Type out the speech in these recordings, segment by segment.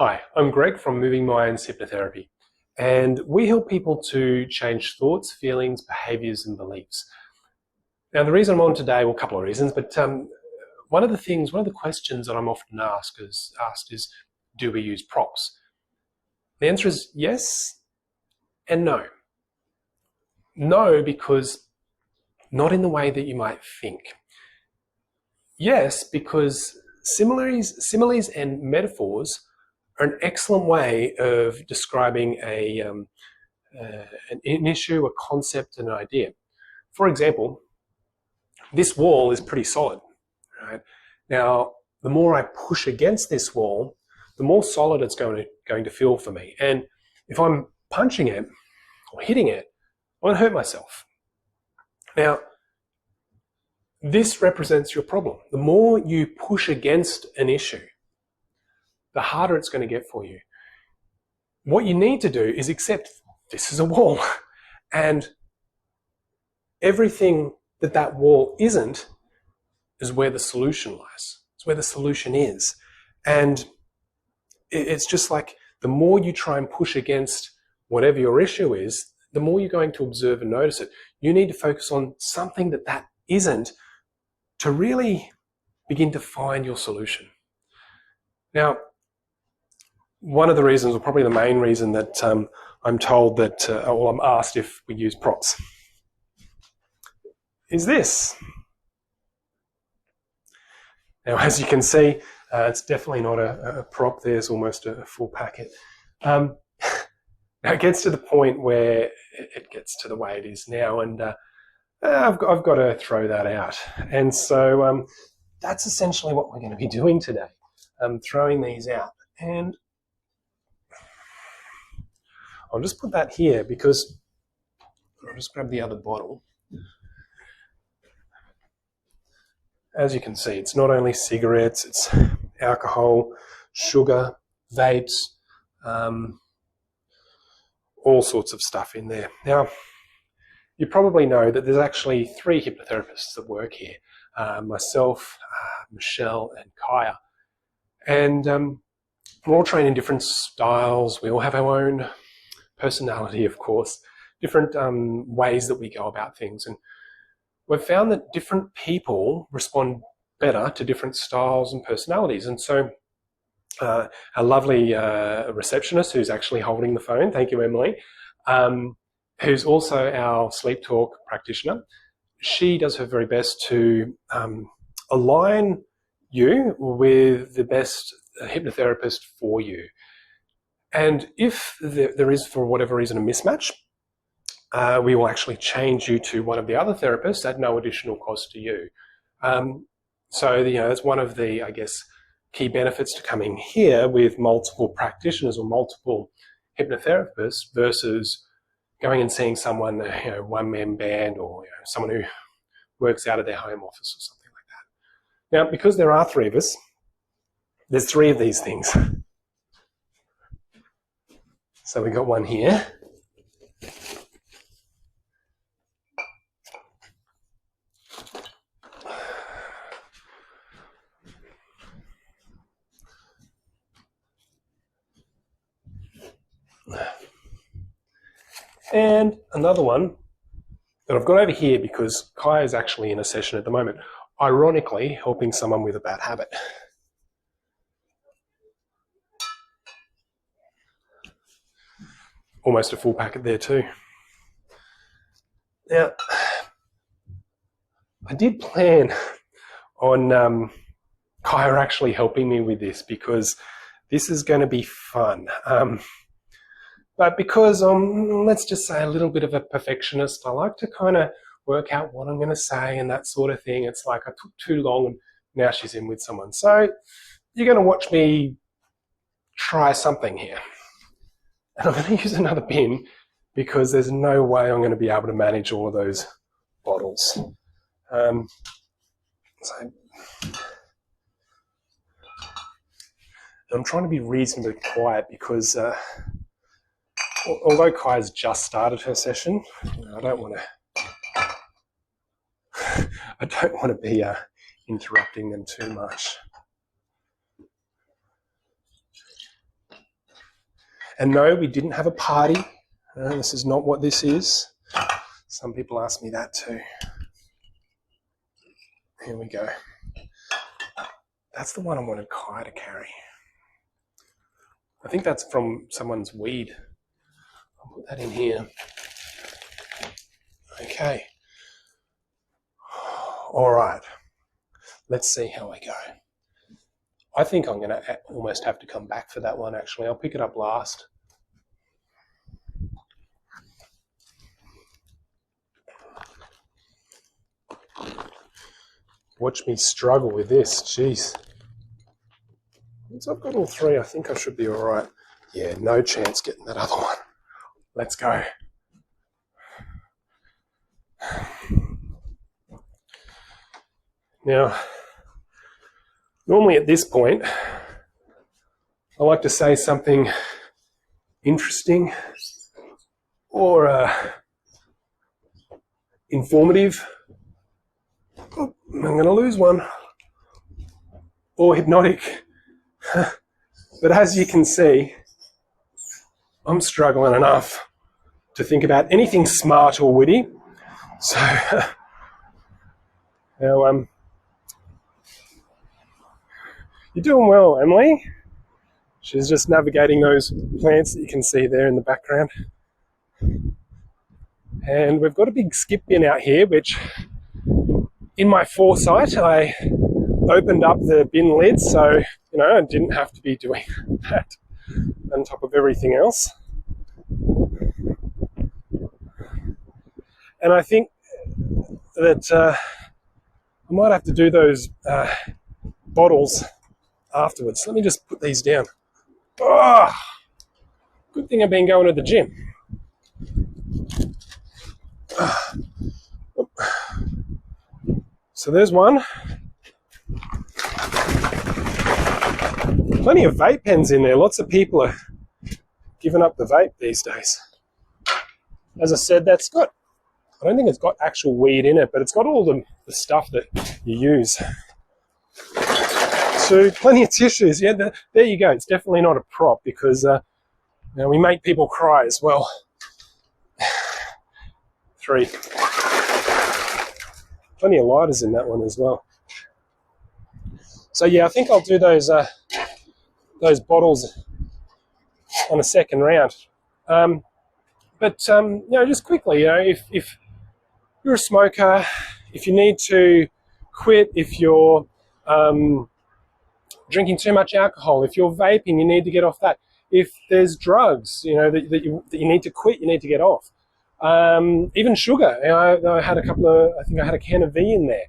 Hi, I'm Greg from Moving Minds Hypnotherapy, and we help people to change thoughts, feelings, behaviours and beliefs. Now, the reason I'm on today, well, a couple of reasons, but one of the questions that I'm often asked is, do we use props? The answer is yes and no. No, because not in the way that you might think. Yes, because similes and metaphors are an excellent way of describing an issue, a concept, an idea. For example, this wall is pretty solid, right? Now, the more I push against this wall, the more solid it's going to feel for me. And if I'm punching it or hitting it, I'm going to hurt myself. Now, this represents your problem. The more you push against an issue, the harder it's going to get for you. What you need to do is accept this is a wall, and everything that wall isn't is where the solution lies. It's where the solution is. And it's just like the more you try and push against whatever your issue is, the more you're going to observe and notice it. You need to focus on something that isn't to really begin to find your solution. Now, one of the reasons, or probably the main reason that I'm told that, or I'm asked if we use props, is this. Now, as you can see, it's definitely not a prop. There's almost a full packet. Now it gets to the point where it gets to the way it is now, and I've got to throw that out. And so that's essentially what we're going to be doing today, throwing these out. And I'll just put that here because I'll just grab the other bottle. As you can see, it's not only cigarettes, it's alcohol, sugar, vapes, all sorts of stuff in there. Now, you probably know that there's actually 3 hypnotherapists that work here. Myself, Michelle and Kaya. And we're all trained in different styles. We all have our own personality, of course, different ways that we go about things. And we've found that different people respond better to different styles and personalities. And so our lovely receptionist, who's actually holding the phone, thank you, Emily, who's also our sleep talk practitioner, she does her very best to align you with the best hypnotherapist for you. And if there is, for whatever reason, a mismatch, we will actually change you to one of the other therapists at no additional cost to you. So, that's one of the, I guess, key benefits to coming here with multiple practitioners or multiple hypnotherapists versus going and seeing someone, one-man band, or someone who works out of their home office or something like that. Now, because there are 3 of us, there's 3 of these things. So we got one here. And another one that I've got over here because Kai is actually in a session at the moment, ironically helping someone with a bad habit. Almost a full packet there too. Now, I did plan on Kaya actually helping me with this because this is going to be fun. But because let's just say a little bit of a perfectionist, I like to kind of work out what I'm going to say and that sort of thing. It's like I took too long and now she's in with someone. So you're going to watch me try something here. And I'm going to use another bin because there's no way I'm going to be able to manage all of those bottles. So I'm trying to be reasonably quiet because although Kai's just started her session, I don't want to be interrupting them too much. And no, we didn't have a party. This is not what this is. Some people ask me that too. Here we go. That's the one I wanted Kai to carry. I think that's from someone's weed. I'll put that in here. Okay. All right. Let's see how I go. I think I'm going to almost have to come back for that one, actually. I'll pick it up last. Watch me struggle with this. Jeez. Once I've got all three, I think I should be all right. Yeah, no chance getting that other one. Let's go. Now, normally at this point, I like to say something interesting or informative. Oh, I'm going to lose one. Or hypnotic. But as you can see, I'm struggling enough to think about anything smart or witty. So, now, you're doing well, Emily. She's just navigating those plants that you can see there in the background. And we've got a big skip bin out here, which in my foresight, I opened up the bin lid so, I didn't have to be doing that on top of everything else. And I think that I might have to do those bottles afterwards. Let me just put these down. Oh, good thing I've been going to the gym. So there's one. Plenty of vape pens in there. Lots of people are giving up the vape these days. As I said, I don't think it's got actual weed in it, but it's got all the stuff that you use. So plenty of tissues. Yeah, there you go. It's definitely not a prop because we make people cry as well. 3. Plenty of lighters in that one as well. So yeah, I think I'll do those bottles on a second round. But just quickly, if you're a smoker, if you need to quit, if you're drinking too much alcohol, if you're vaping, you need to get off that. If there's drugs, that you need to quit, you need to get off. Even sugar. I had I had a can of V in there.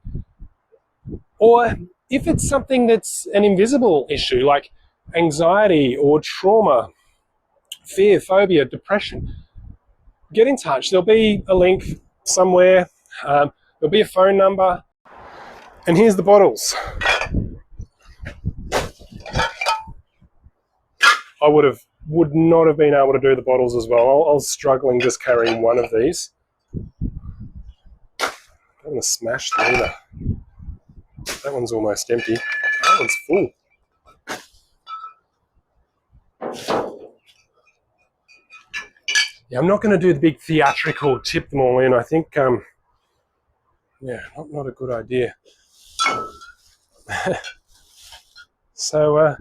Or if it's something that's an invisible issue, like anxiety or trauma, fear, phobia, depression, get in touch. There'll be a link somewhere. There'll be a phone number. And here's the bottles. I would not have been able to do the bottles as well. I was struggling just carrying one of these. I'm going to smash the either. That one's almost empty. That one's full. Yeah, I'm not going to do the big theatrical tip them all in. I think, not a good idea. So,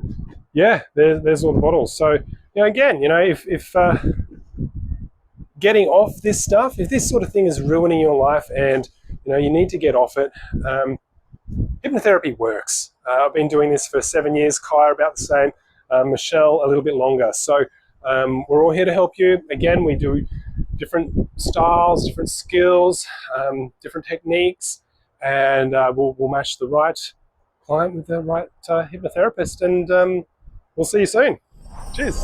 there's all the bottles. So, again, if getting off this stuff, if this sort of thing is ruining your life and, you need to get off it, hypnotherapy works. I've been doing this for 7 years, Kai about the same, Michelle a little bit longer. So we're all here to help you. Again, we do different styles, different skills, different techniques, and we'll match the right client with the right hypnotherapist, and we'll see you soon. Cheers.